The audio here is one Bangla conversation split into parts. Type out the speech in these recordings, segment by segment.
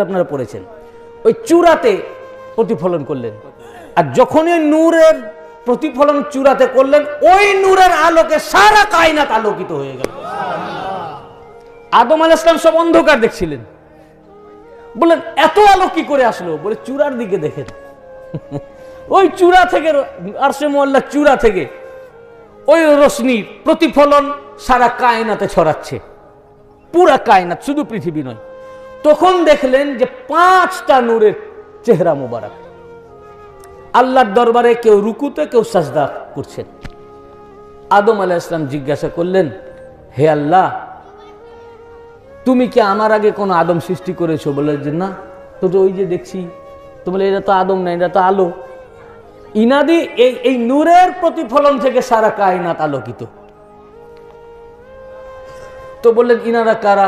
আপনারা পড়েছেন, ওই চূড়াতে প্রতিফলন করলেন। আর যখনই নূরের প্রতিফলন চূড়াতে করলেন, ওই নূরের আলোকে সারা কায়নাত আলোকিত হয়ে গেল। আদম আলাইহিস সালাম সব অন্ধকার দেখছিলেন, বললেন এত আলো কি করে আসলো? বলে চূড়ার দিকে দেখেন। ওই চূড়া থেকে, আরশে মুআল্লার চূড়া থেকে ওই রশ্মি প্রতিফলন সারা কায়নাতে ছড়াচ্ছে, পুরা কায়নাত, শুধু পৃথিবী নয়। তখন দেখলেন যে 5টা নূরের চেহারা মোবারক আল্লাহর দরবারে, কেউ রুকুতে, কেউ সাজদা করছেন। আদম আলাইহিস সালাম জিজ্ঞাসা করলেন, হে আল্লাহ, তুমি কি আমার আগে কোনো আদম সৃষ্টি করেছো? বলে যে না, তো ওই যে দেখছি। তো বলে এটা তো আদম না, এটা তো আলো। ইনাদি এই নূরের প্রতিফলন থেকে সারা কায়নাত আলোকিত। তো বললেন ইনারা কারা?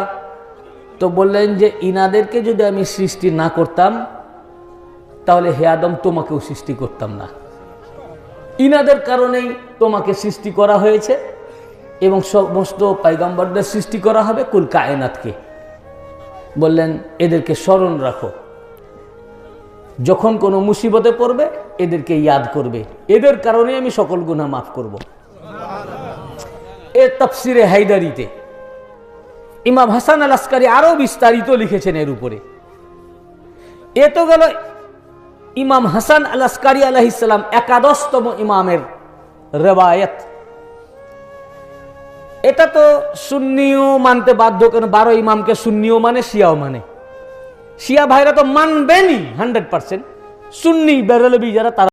তো বললেন যে ইনাদেরকে যদি আমি সৃষ্টি না করতাম, তাহলে হে আদম তোমাকেও সৃষ্টি করতাম না। ইনাদের কারণেই তোমাকে সৃষ্টি করা হয়েছে এবং সমস্ত পয়গম্বরদের সৃষ্টি করা হবে, কুল কায়নাতকে। বললেন এদেরকে স্মরণ রাখো, যখন কোনো মুসিবতে পড়বে এদেরকে ইয়াদ করবে, এদের কারণে আমি সকল গুনাহ মাফ করব। এ তাফসিরে হায়দারিতে ইমাম হাসান আল আসকারী আরো বিস্তারিত লিখেছেন এর উপরে। এ তো গেল ইমাম হাসান আল আসকারী আলাইহিস সালাম 11তম ইমামের রিওয়ায়াত। এটা তো সুন্নিও মানতে বাধ্য, কারণ 12 ইমামকে সুন্নিও মানে, শিয়াও মানে। শিয়া ভাইরা তো মানবেনই 100%, সুন্নি বেরেলভি যারা তারা